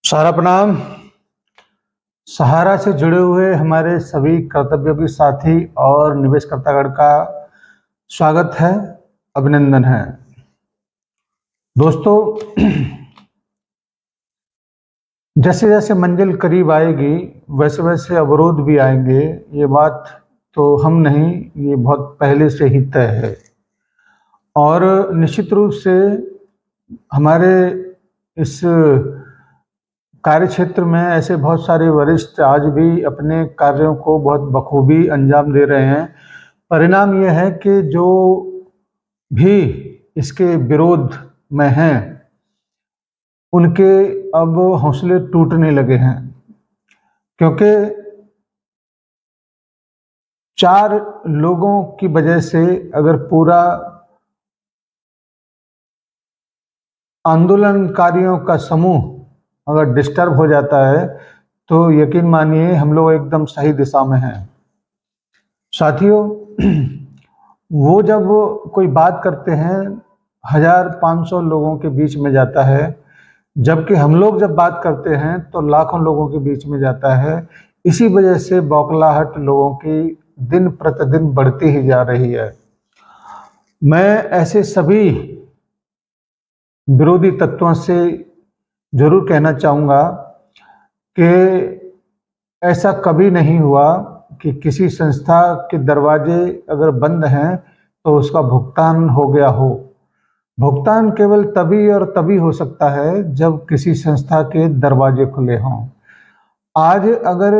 सारा प्रणाम। सहारा से जुड़े हुए हमारे सभी कर्तव्योगी साथी और निवेशकर्तागण का स्वागत है, अभिनंदन है। दोस्तों, जैसे जैसे मंजिल करीब आएगी वैसे वैसे अवरोध भी आएंगे। ये बात तो हम नहीं, ये बहुत पहले से ही तय है। और निश्चित रूप से हमारे इस कार्य क्षेत्र में ऐसे बहुत सारे वरिष्ठ आज भी अपने कार्यों को बहुत बखूबी अंजाम दे रहे हैं। परिणाम यह है कि जो भी इसके विरोध में हैं उनके अब हौसले टूटने लगे हैं, क्योंकि 4 लोगों की वजह से अगर पूरा आंदोलनकारियों का समूह अगर डिस्टर्ब हो जाता है तो यकीन मानिए हम लोग एकदम सही दिशा में हैं। साथियों, वो जब कोई बात करते हैं 1500 लोगों के बीच में जाता है, जबकि हम लोग जब बात करते हैं तो लाखों लोगों के बीच में जाता है। इसी वजह से बौखलाहट लोगों की दिन प्रतिदिन बढ़ती ही जा रही है। मैं ऐसे सभी विरोधी तत्वों से जरूर कहना चाहूँगा कि ऐसा कभी नहीं हुआ कि किसी संस्था के दरवाजे अगर बंद हैं तो उसका भुगतान हो गया हो। भुगतान केवल तभी और तभी हो सकता है जब किसी संस्था के दरवाजे खुले हों। आज अगर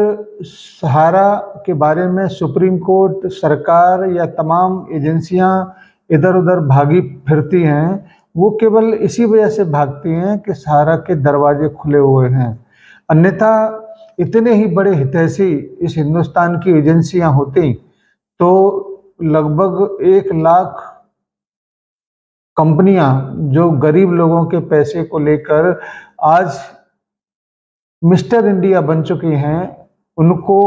सहारा के बारे में सुप्रीम कोर्ट, सरकार या तमाम एजेंसियां इधर उधर भागी फिरती हैं, वो केवल इसी वजह से भागती हैं कि सहारा के दरवाजे खुले हुए हैं। अन्यथा इतने ही बड़े हितैषी इस हिंदुस्तान की एजेंसियां होती तो लगभग 1 लाख कंपनियां जो गरीब लोगों के पैसे को लेकर आज मिस्टर इंडिया बन चुकी हैं, उनको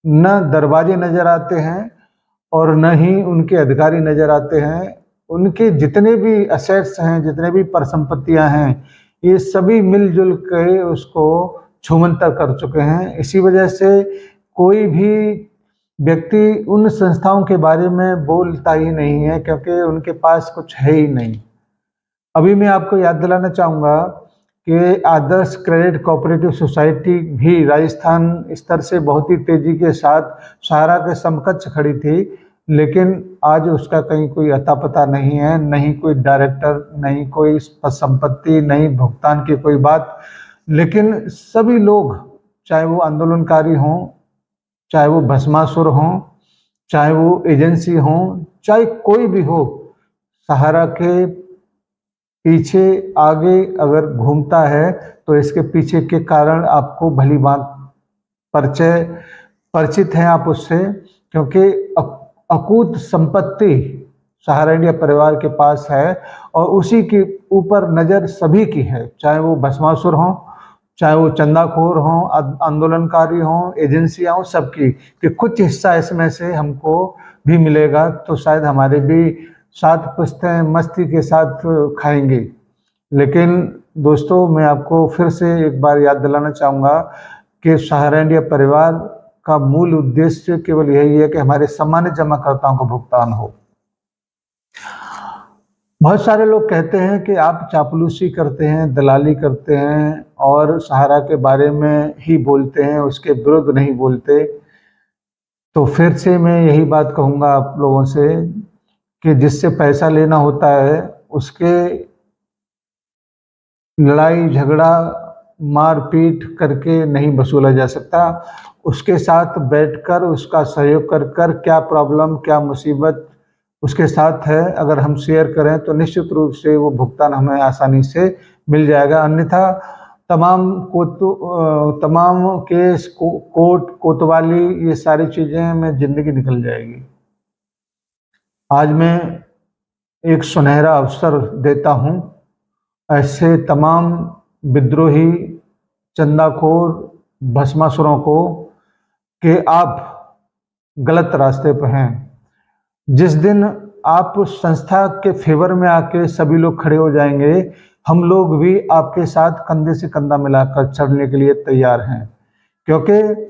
न दरवाजे नजर आते हैं और न ही उनके अधिकारी नजर आते हैं। उनके जितने भी असेट्स हैं, जितने भी परिसंपत्तियां हैं, ये सभी मिलजुल के उसको छूमंतर कर चुके हैं। इसी वजह से कोई भी व्यक्ति उन संस्थाओं के बारे में बोलता ही नहीं है, क्योंकि उनके पास कुछ है ही नहीं। अभी मैं आपको याद दिलाना चाहूँगा कि आदर्श क्रेडिट कोऑपरेटिव सोसाइटी भी राजस्थान स्तर से बहुत ही तेजी के साथ सहारा के समकक्ष खड़ी थी, लेकिन आज उसका कहीं कोई अता पता नहीं है, नहीं कोई डायरेक्टर, नहीं कोई संपत्ति, नहीं भुगतान की कोई बात। लेकिन सभी लोग, चाहे वो आंदोलनकारी हों, चाहे वो भस्मासुर हों, चाहे वो एजेंसी हों, चाहे कोई भी हो, सहारा के पीछे आगे अगर घूमता है तो इसके पीछे के कारण आपको भली बात परिचित हैं आप उससे, क्योंकि अकूत संपत्ति सहारा इंडिया परिवार के पास है और उसी के ऊपर नज़र सभी की है, चाहे वो भस्मासुर हों, चाहे वो चंदाखोर हों, आंदोलनकारी हों, एजेंसियां हों, सबकी कि कुछ हिस्सा इसमें से हमको भी मिलेगा तो शायद हमारे भी 7 पुश्तें मस्ती के साथ खाएंगे। लेकिन दोस्तों, मैं आपको फिर से एक बार याद दिलाना चाहूँगा कि सहारा इंडिया परिवार का मूल उद्देश्य केवल यही है कि हमारे सामान्य जमाकर्ताओं को भुगतान हो। बहुत सारे लोग कहते हैं कि आप चापलूसी करते हैं, दलाली करते हैं और सहारा के बारे में ही बोलते हैं, उसके विरुद्ध नहीं बोलते। तो फिर से मैं यही बात कहूँगा आप लोगों से कि जिससे पैसा लेना होता है उसके लड़ाई झगड़ा मारपीट करके नहीं वसूला जा सकता। उसके साथ बैठकर उसका सहयोग कर कर क्या प्रॉब्लम, क्या मुसीबत उसके साथ है, अगर हम शेयर करें तो निश्चित रूप से वो भुगतान हमें आसानी से मिल जाएगा। अन्यथा तमाम केस, कोर्ट कोतवाली, ये सारी चीज़ें में ज़िंदगी निकल जाएगी। आज मैं एक सुनहरा अवसर देता हूँ ऐसे तमाम विद्रोही, चंदाखोर, भस्मासुरों को कि आप गलत रास्ते पर हैं। जिस दिन आप संस्था के फेवर में आके सभी लोग खड़े हो जाएंगे, हम लोग भी आपके साथ कंधे से कंधा मिलाकर चलने के लिए तैयार हैं। क्योंकि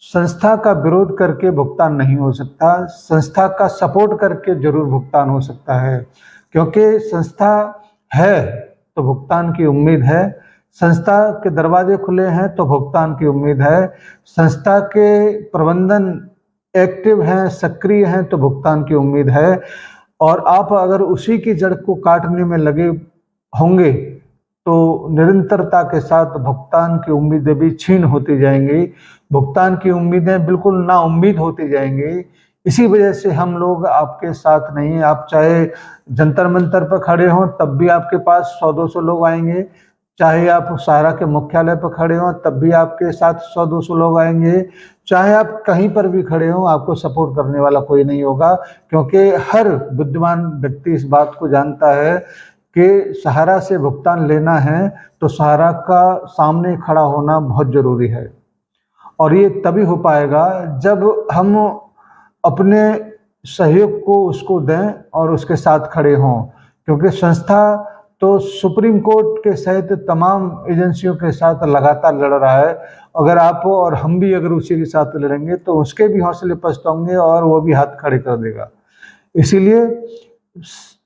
संस्था का विरोध करके भुगतान नहीं हो सकता, संस्था का सपोर्ट करके जरूर भुगतान हो सकता है। क्योंकि संस्था है तो भुगतान की उम्मीद है, संस्था के दरवाजे खुले हैं तो भुगतान की उम्मीद है, संस्था के प्रबंधन एक्टिव हैं, सक्रिय हैं तो भुगतान की उम्मीद है। और आप अगर उसी की जड़ को काटने में लगे होंगे तो निरंतरता के साथ भुगतान की उम्मीदें भी छीन होती जाएंगी, भुगतान की उम्मीदें बिल्कुल नाउम्मीद होती जाएंगी। इसी वजह से हम लोग आपके साथ नहीं हैं। आप चाहे जंतर मंतर पर खड़े हों तब भी आपके पास 100-200 लोग आएंगे, चाहे आप सहारा के मुख्यालय पर खड़े हों तब भी आपके साथ 100-200 लोग आएंगे, चाहे आप कहीं पर भी खड़े हों आपको सपोर्ट करने वाला कोई नहीं होगा। क्योंकि हर बुद्धिमान व्यक्ति इस बात को जानता है कि सहारा से भुगतान लेना है तो सहारा का सामने खड़ा होना बहुत जरूरी है। और ये तभी हो पाएगा जब हम अपने सहयोग को उसको दें और उसके साथ खड़े हों। क्योंकि संस्था तो सुप्रीम कोर्ट के सहित तमाम एजेंसियों के साथ लगातार लड़ रहा है। अगर आप और हम भी अगर उसी के साथ लड़ेंगे तो उसके भी हौसले पस्त होंगे और वो भी हाथ खड़े कर देगा। इसीलिए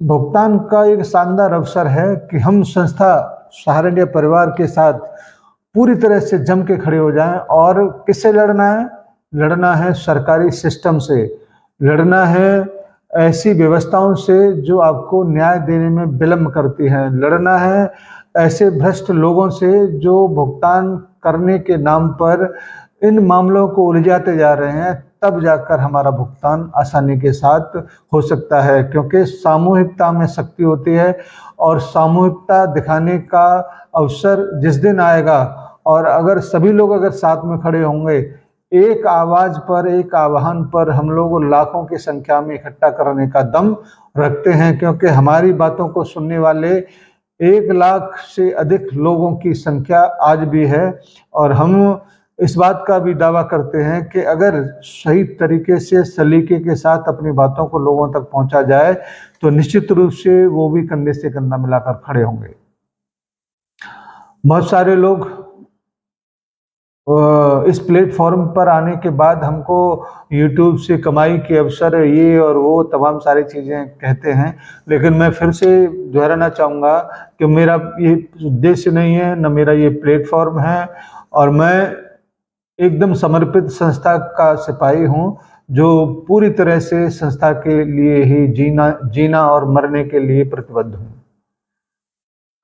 भुगतान का एक शानदार अवसर है कि हम संस्था सहारा इंडिया परिवार के साथ पूरी तरह से जम के खड़े हो जाएं। और किससे लड़ना है? लड़ना है सरकारी सिस्टम से, लड़ना है ऐसी व्यवस्थाओं से जो आपको न्याय देने में विलम्ब करती हैं, लड़ना है ऐसे भ्रष्ट लोगों से जो भुगतान करने के नाम पर इन मामलों को उलझाते जा रहे हैं। तब जाकर हमारा भुगतान आसानी के साथ हो सकता है। क्योंकि सामूहिकता में शक्ति होती है और सामूहिकता दिखाने का अवसर जिस दिन आएगा और अगर सभी लोग अगर साथ में खड़े होंगे, एक आवाज पर, एक आह्वान पर हम लोग लाखों की संख्या में इकट्ठा करने का दम रखते हैं। क्योंकि हमारी बातों को सुनने वाले 1 लाख से अधिक लोगों की संख्या आज भी है। और हम इस बात का भी दावा करते हैं कि अगर सही तरीके से सलीके के साथ अपनी बातों को लोगों तक पहुंचा जाए तो निश्चित रूप से वो भी कंधे से कंधा मिलाकर खड़े होंगे। बहुत सारे लोग इस प्लेटफॉर्म पर आने के बाद हमको YouTube से कमाई के अवसर ये और वो तमाम सारी चीज़ें कहते हैं, लेकिन मैं फिर से दोहराना चाहूँगा कि मेरा ये उद्देश्य नहीं है, न मेरा ये प्लेटफॉर्म है। और मैं एकदम समर्पित संस्था का सिपाही हूँ जो पूरी तरह से संस्था के लिए ही जीना और मरने के लिए प्रतिबद्ध हूँ।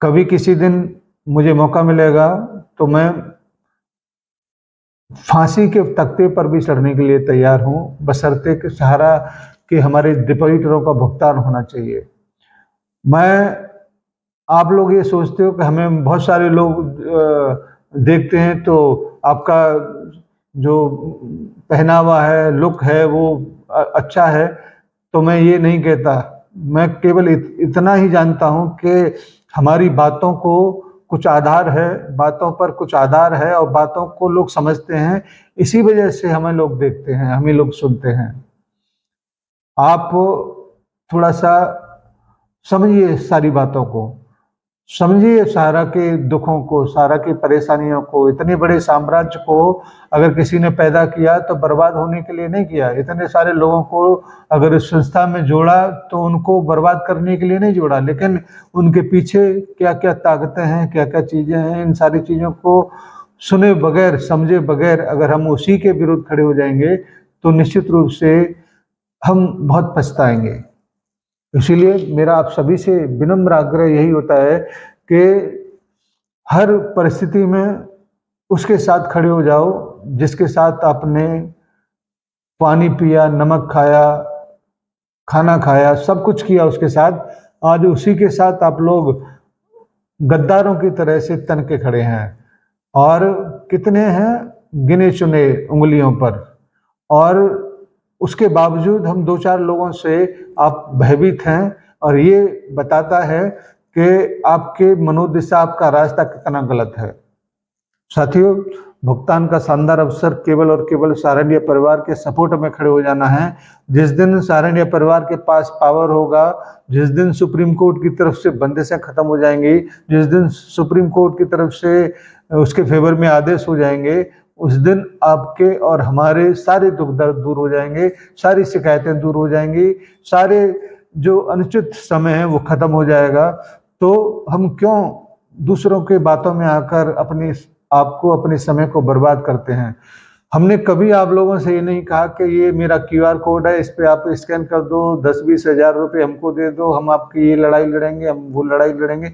कभी किसी दिन मुझे मौका मिलेगा तो मैं फांसी के तख्ते पर भी चढ़ने के लिए तैयार हूँ, बशर्ते कि सहारा के हमारे डिपॉजिटरों का भुगतान होना चाहिए। आप लोग ये सोचते हो कि हमें बहुत सारे लोग देखते हैं तो आपका जो पहनावा है, लुक है, वो अच्छा है, तो मैं ये नहीं कहता। मैं केवल इतना ही जानता हूँ कि हमारी बातों को कुछ आधार है, बातों पर कुछ आधार है और बातों को लोग समझते हैं। इसी वजह से हमें लोग देखते हैं, हमें लोग सुनते हैं। आप थोड़ा सा समझिए सारी बातों को, समझिए सहारा के दुखों को, सहारा की परेशानियों को। इतने बड़े साम्राज्य को अगर किसी ने पैदा किया तो बर्बाद होने के लिए नहीं किया। इतने सारे लोगों को अगर इस संस्था में जोड़ा तो उनको बर्बाद करने के लिए नहीं जोड़ा, लेकिन उनके पीछे क्या क्या ताकतें हैं, क्या क्या चीज़ें हैं, इन सारी चीज़ों को सुने बगैर, समझे बगैर अगर हम उसी के विरुद्ध खड़े हो जाएंगे तो निश्चित रूप से हम बहुत पछताएंगे। इसीलिए मेरा आप सभी से विनम्र आग्रह यही होता है कि हर परिस्थिति में उसके साथ खड़े हो जाओ जिसके साथ आपने पानी पिया, नमक खाया, खाना खाया, सब कुछ किया उसके साथ। आज उसी के साथ आप लोग गद्दारों की तरह से तन के खड़े हैं। और कितने हैं गिने चुने उंगलियों पर, और उसके बावजूद हम 2-4 लोगों से आप भयभीत हैं। और ये बताता है कि आपके मनोदशा, आपका रास्ता कितना गलत है। साथियों, भुगतान का शानदार अवसर केवल और केवल सहारनिया परिवार के सपोर्ट में खड़े हो जाना है। जिस दिन सहारनिया परिवार के पास पावर होगा, जिस दिन सुप्रीम कोर्ट की तरफ से बंदिशें खत्म हो जाएंगी, जिस दिन सुप्रीम कोर्ट की तरफ से उसके फेवर में आदेश हो जाएंगे, उस दिन आपके और हमारे सारे दुख दर्द दूर हो जाएंगे, सारी शिकायतें दूर हो जाएंगी, सारे जो अनुचित समय है वो खत्म हो जाएगा। तो हम क्यों दूसरों के बातों में आकर अपने समय को बर्बाद करते हैं। हमने कभी आप लोगों से ये नहीं कहा कि ये मेरा QR कोड है, इस पे आप स्कैन कर दो, 10-20 हज़ार रुपये हमको दे दो, हम आपकी ये लड़ाई लड़ेंगे, हम वो लड़ाई लड़ेंगे।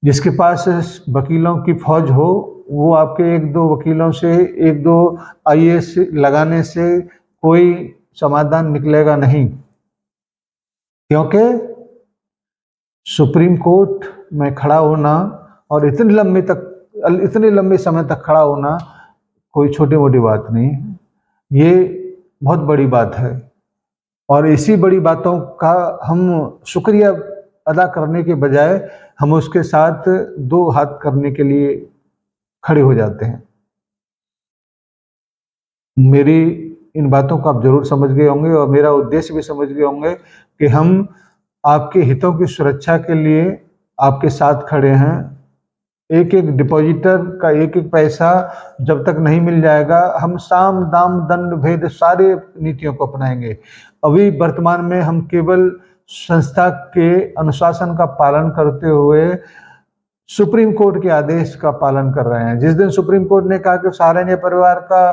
जिसके पास वकीलों की फौज हो, वो आपके 1-2 वकीलों से 1-2 IAS लगाने से कोई समाधान निकलेगा नहीं, क्योंकि सुप्रीम कोर्ट में खड़ा होना और इतने लंबे समय तक खड़ा होना कोई छोटी मोटी बात नहीं है, ये बहुत बड़ी बात है। और इसी बड़ी बातों का हम शुक्रिया अदा करने के बजाय हम उसके साथ 2 हाथ करने के लिए खड़े हो जाते हैं। मेरी इन बातों को आप जरूर समझ गए होंगे और मेरा उद्देश्य भी समझ गए होंगे कि हम आपके हितों की सुरक्षा के लिए आपके साथ खड़े हैं। एक एक डिपॉजिटर का एक एक पैसा जब तक नहीं मिल जाएगा, हम साम दाम दंड भेद सारे नीतियों को अपनाएंगे। अभी वर्तमान में हम केवल संस्था के अनुशासन का पालन करते हुए सुप्रीम कोर्ट के आदेश का पालन कर रहे हैं। जिस दिन सुप्रीम कोर्ट ने कहा कि सहारनिया परिवार का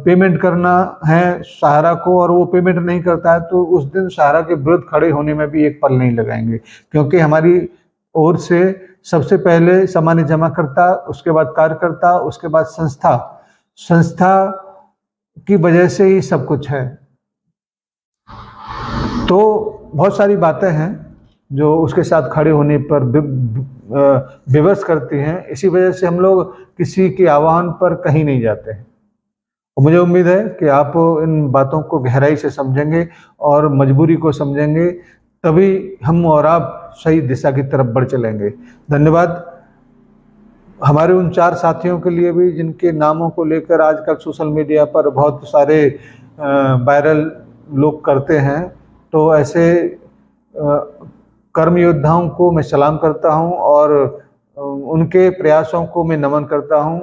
पेमेंट करना है सहारा को और वो पेमेंट नहीं करता है, तो उस दिन सहारा के विरुद्ध खड़े होने में भी एक पल नहीं लगाएंगे, क्योंकि हमारी ओर से सबसे पहले सामान्य जमाकर्ता, उसके बाद कार्यकर्ता, उसके बाद संस्था की वजह से ही सब कुछ है। तो बहुत सारी बातें हैं जो उसके साथ खड़े होने पर विवश करती हैं। इसी वजह से हम लोग किसी के आह्वान पर कहीं नहीं जाते हैं। और मुझे उम्मीद है कि आप इन बातों को गहराई से समझेंगे और मजबूरी को समझेंगे, तभी हम और आप सही दिशा की तरफ बढ़ चलेंगे। धन्यवाद हमारे उन 4 साथियों के लिए भी जिनके नामों को लेकर आजकल सोशल मीडिया पर बहुत सारे वायरल लोग करते हैं। तो ऐसे कर्म योद्धाओं को मैं सलाम करता हूं और उनके प्रयासों को मैं नमन करता हूं,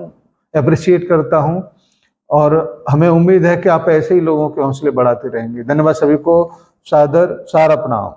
अप्रिशिएट करता हूं, और हमें उम्मीद है कि आप ऐसे ही लोगों के हौसले बढ़ाते रहेंगे। धन्यवाद सभी को, सादर सारा प्रणाम।